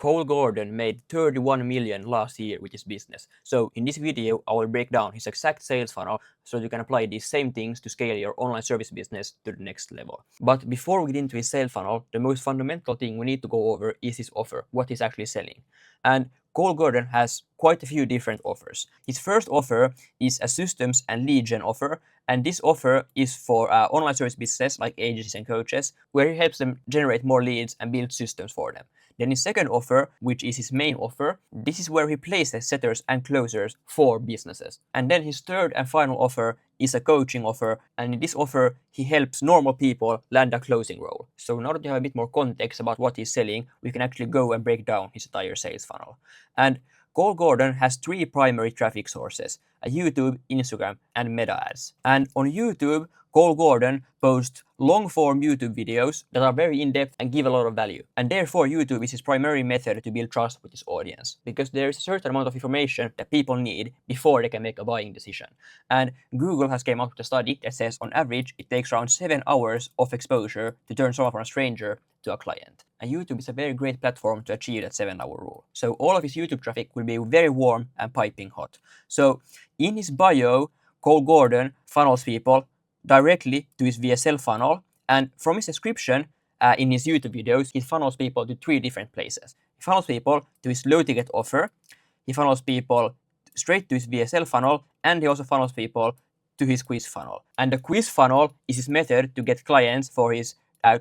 Cole Gordon made 31 million last year with his business. So in this video, I will break down his exact sales funnel so you can apply these same things to scale your online service business to the next level. But before we get into his sales funnel, the most fundamental thing we need to go over is his offer, what he's actually selling. And Cole Gordon has quite a few different offers. His first offer is a systems and lead gen offer, and this offer is for online service businesses like agencies and coaches, where he helps them generate more leads and build systems for them. Then his second offer, which is his main offer, this is where he places setters and closers for businesses. And then his third and final offer is a coaching offer, and in this offer he helps normal people land a closing role. So now that you have a bit more context about what he's selling, we can actually go and break down his entire sales funnel. And Cole Gordon has three primary traffic sources: YouTube, Instagram, and Meta ads. And on YouTube, Cole Gordon posts long-form YouTube videos that are very in-depth and give a lot of value. And therefore, YouTube is his primary method to build trust with his audience, because there is a certain amount of information that people need before they can make a buying decision. And Google has came out with a study that says on average it takes around 7 hours of exposure to turn someone from a stranger to a client. And YouTube is a very great platform to achieve that 7-hour rule. So all of his YouTube traffic will be very warm and piping hot. So in his bio, Cole Gordon funnels people directly to his VSL funnel, and from his description in his YouTube videos, he funnels people to 3 different places. He funnels people to his low ticket offer, he funnels people straight to his VSL funnel, and he also funnels people to his quiz funnel. And the quiz funnel is his method to get clients for his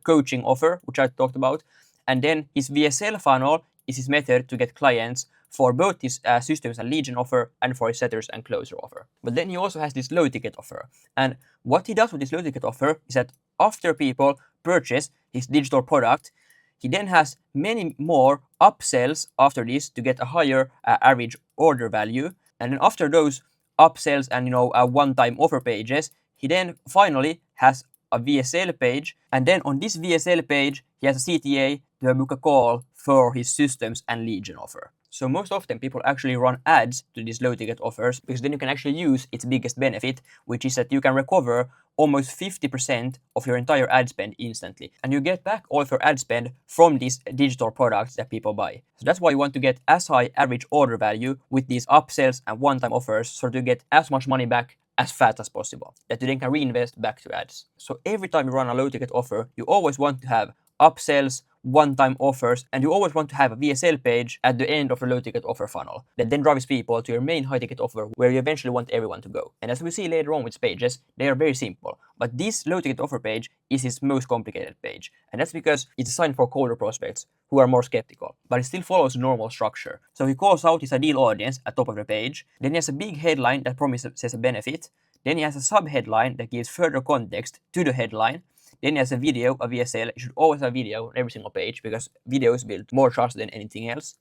coaching offer, which I talked about, and then his VSL funnel is his method to get clients for both his systems and lead gen offer and for his setters and closer offer. But then he also has this low ticket offer. And what he does with this low ticket offer is that after people purchase his digital product, he then has many more upsells after this to get a higher average order value. And then after those upsells and one-time offer pages, he then finally has a VSL page, and then on this VSL page he has a CTA to book a call for his systems and lead gen offer. So most often people actually run ads to these low ticket offers, because then you can actually use its biggest benefit, which is that you can recover almost 50% of your entire ad spend instantly, and you get back all of your ad spend from these digital products that people buy. So that's why you want to get as high average order value with these upsells and one-time offers, so to get as much money back as fast as possible, that you then can reinvest back to ads. So every time you run a low ticket offer, you always want to have upsells, one-time offers, and you always want to have a VSL page at the end of the low ticket offer funnel that then drives people to your main high ticket offer, where you eventually want everyone to go. And as we see later on with pages, they are very simple, but this low ticket offer page is his most complicated page, and that's because it's designed for colder prospects who are more skeptical, but it still follows normal structure. So he calls out his ideal audience at top of the page, then he has a big headline that promises a benefit, then he has a sub-headline that gives further context to the headline, then he has a video, a VSL. You should always have video on every single page, because videos build more trust than anything else.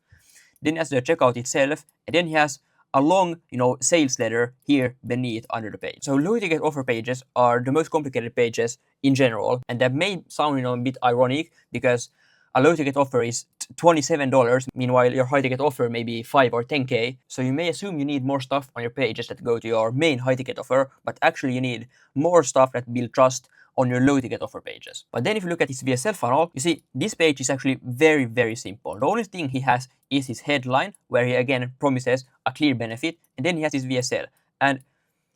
Then he has the checkout itself, and then he has a long, sales letter here beneath under the page. So low ticket offer pages are the most complicated pages in general, and that may sound, a bit ironic, because a low ticket offer is $27, meanwhile your high ticket offer may be 5 or 10K. So you may assume you need more stuff on your pages that go to your main high ticket offer, but actually you need more stuff that build trust on your low ticket offer pages. But then if you look at his VSL funnel, you see this page is actually very, very simple. The only thing he has is his headline, where he again promises a clear benefit, and then he has his VSL. And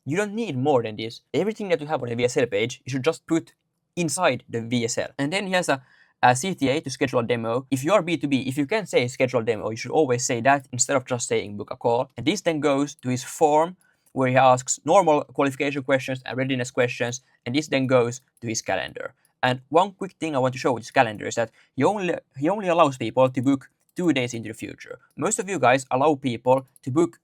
you don't need more than this. Everything that you have on the VSL page, you should just put inside the VSL. And then he has a CTA to schedule a demo. If you are B2B, if you can say schedule a demo, you should always say that instead of just saying book a call. And this then goes to his form, where he asks normal qualification questions and readiness questions, and this then goes to his calendar. And one quick thing I want to show with his calendar is that he only allows people to book 2 days into the future. Most of you guys allow people to book,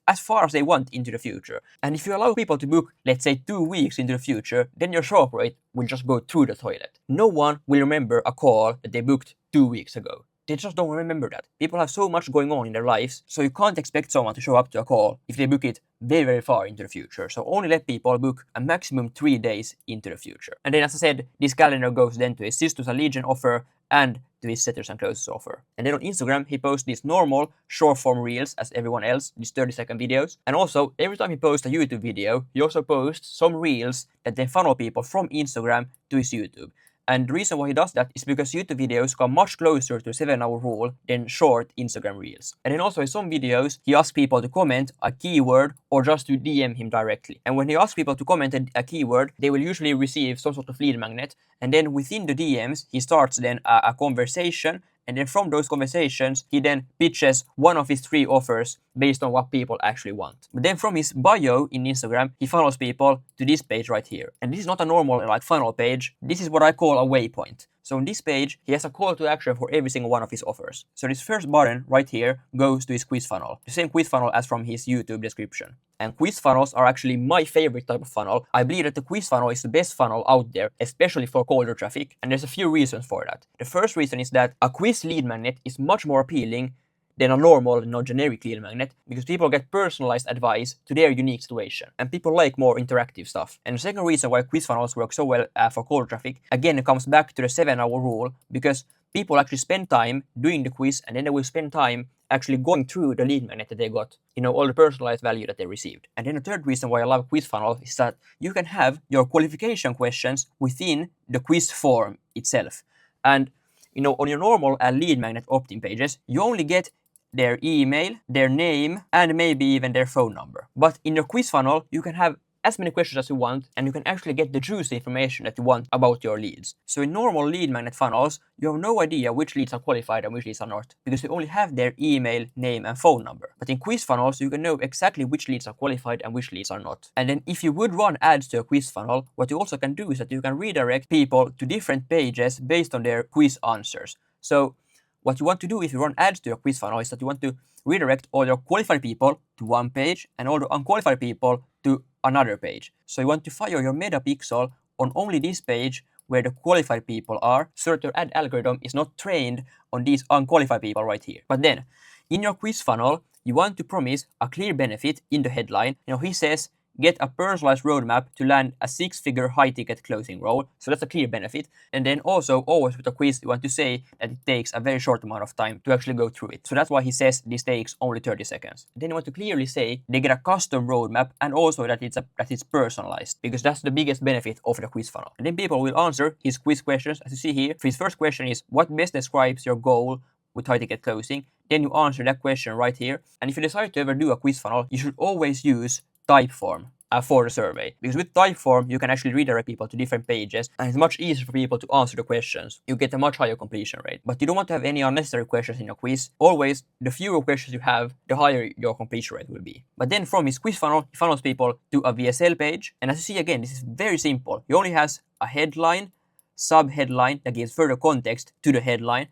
as far as they want into the future. And if you allow people to book, let's say 2 weeks into the future, then your show up rate will just go through the toilet. No one will remember a call that they booked 2 weeks ago. They just don't remember that. People have so much going on in their lives, so you can't expect someone to show up to a call if they book it very, very far into the future. So only let people book a maximum 3 days into the future. And then, as I said, this calendar goes then to his systems and lead gen offer and to his setters and closers offer. And then on Instagram, he posts these normal short form reels as everyone else, these 30-second videos. And also, every time he posts a YouTube video, he also posts some reels that then funnel people from Instagram to his YouTube. And the reason why he does that is because YouTube videos come much closer to the 7-hour rule than short Instagram reels. And then also in some videos, he asks people to comment a keyword or just to DM him directly. And when he asks people to comment a keyword, they will usually receive some sort of lead magnet. And then within the DMs, he starts then a conversation. And then from those conversations, he then pitches one of his 3 offers based on what people actually want. But then from his bio in Instagram, he funnels people to this page right here. And this is not a normal like funnel page. This is what I call a waypoint. So on this page, he has a call to action for every single one of his offers. So this first button right here goes to his quiz funnel. The same quiz funnel as from his YouTube description. And quiz funnels are actually my favorite type of funnel. I believe that the quiz funnel is the best funnel out there, especially for colder traffic. And there's a few reasons for that. The first reason is that a quiz lead magnet is much more appealing than a normal, generic lead magnet, because people get personalized advice to their unique situation. And people like more interactive stuff. And the second reason why quiz funnels work so well for cold traffic, again, it comes back to the 7-hour rule, because people actually spend time doing the quiz, and then they will spend time actually going through the lead magnet that they got, all the personalized value that they received. And then the third reason why I love quiz funnel is that you can have your qualification questions within the quiz form itself. And on your normal lead magnet opt-in pages, you only get their email, their name, and maybe even their phone number. But in your quiz funnel, you can have as many questions as you want, and you can actually get the juicy information that you want about your leads. So in normal lead magnet funnels, you have no idea which leads are qualified and which leads are not, because you only have their email, name, and phone number. But in quiz funnels, you can know exactly which leads are qualified and which leads are not. And then if you would run ads to a quiz funnel, what you also can do is that you can redirect people to different pages based on their quiz answers. So what you want to do if you run ads to your quiz funnel is that you want to redirect all your qualified people to one page and all the unqualified people to another page. So you want to fire your meta pixel on only this page where the qualified people are, so that your ad algorithm is not trained on these unqualified people right here. But then, in your quiz funnel, you want to promise a clear benefit in the headline. He says, get a personalized roadmap to land a 6-figure high-ticket closing role. So that's a clear benefit. And then also, always with a quiz, you want to say that it takes a very short amount of time to actually go through it. So that's why he says this takes only 30 seconds. Then you want to clearly say they get a custom roadmap and also that it's personalized, because that's the biggest benefit of the quiz funnel. And then people will answer his quiz questions. As you see here, his first question is, what best describes your goal with high-ticket closing? Then you answer that question right here. And if you decide to ever do a quiz funnel, you should always use Typeform for the survey, because with Typeform you can actually redirect people to different pages, and it's much easier for people to answer the questions. You get a much higher completion rate. But you don't want to have any unnecessary questions in your quiz. Always, the fewer questions you have, the higher your completion rate will be. But then from his quiz funnel, he funnels people to a VSL page, and as you see again, this is very simple. He only has a headline, sub-headline that gives further context to the headline.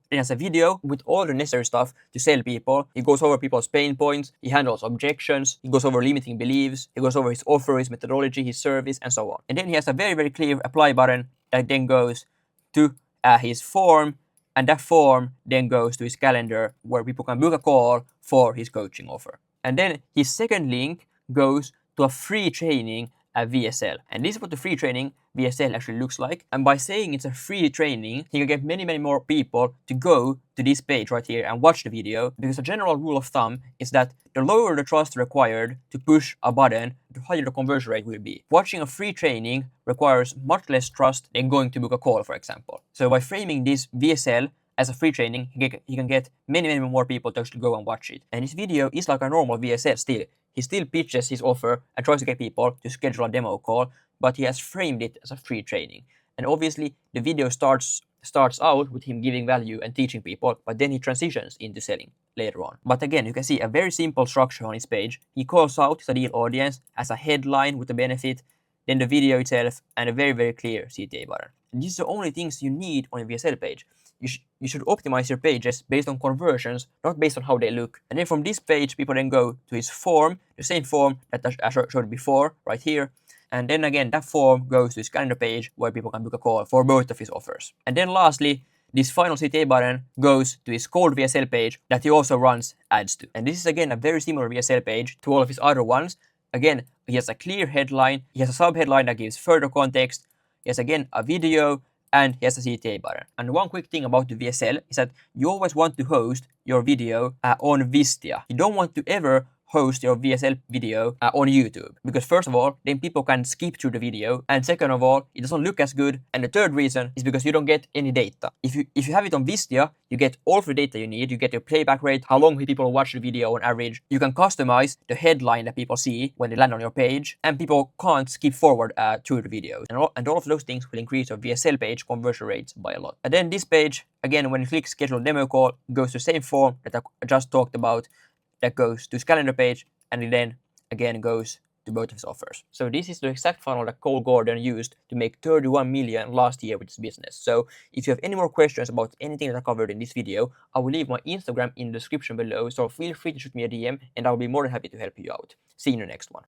It has a video with all the necessary stuff to sell people. He goes over people's pain points, he handles objections, he goes over limiting beliefs, he goes over his offer, his methodology, his service, and so on. And then he has a very, very clear apply button that then goes to his form, and that form then goes to his calendar where people can book a call for his coaching offer. And then his second link goes to a free training at VSL. And this is what the free training VSL actually looks like. And by saying it's a free training, he can get many, many more people to go to this page right here and watch the video, because the general rule of thumb is that the lower the trust required to push a button, the higher the conversion rate will be. Watching a free training requires much less trust than going to book a call, for example. So by framing this VSL as a free training, he can get many, many more people to actually go and watch it. And his video is like a normal VSL still. He still pitches his offer and tries to get people to schedule a demo call, but he has framed it as a free training. And obviously, the video starts out with him giving value and teaching people, but then he transitions into selling later on. But again, you can see a very simple structure on his page. He calls out his ideal audience as a headline with a benefit, then the video itself, and a very, very clear CTA button. And these are the only things you need on a VSL page. You should optimize your pages based on conversions, not based on how they look. And then from this page, people then go to his form, the same form that I showed before, right here. And then again, that form goes to his calendar page where people can book a call for both of his offers. And then lastly, this final CTA button goes to his cold VSL page that he also runs ads to. And this is again a very similar VSL page to all of his other ones. Again, he has a clear headline, he has a sub-headline that gives further context, he has again a video, and he has a CTA button. And one quick thing about the VSL is that you always want to host your video on Wistia. You don't want to ever host your VSL video on YouTube. Because first of all, then people can skip through the video, and second of all, it doesn't look as good. And the third reason is because you don't get any data. If you have it on Wistia, you get all of the data you need. You get your playback rate, how long people watch the video on average. You can customize the headline that people see when they land on your page, and people can't skip forward through the videos. And all of those things will increase your VSL page conversion rates by a lot. And then this page, again, when you click schedule demo call, goes to the same form that I just talked about, that goes to his calendar page, and it then again goes to both of his offers. So this is the exact funnel that Cole Gordon used to make 31 million last year with his business. So if you have any more questions about anything that I covered in this video, I will leave my Instagram in the description below, so feel free to shoot me a DM and I'll be more than happy to help you out. See you in the next one.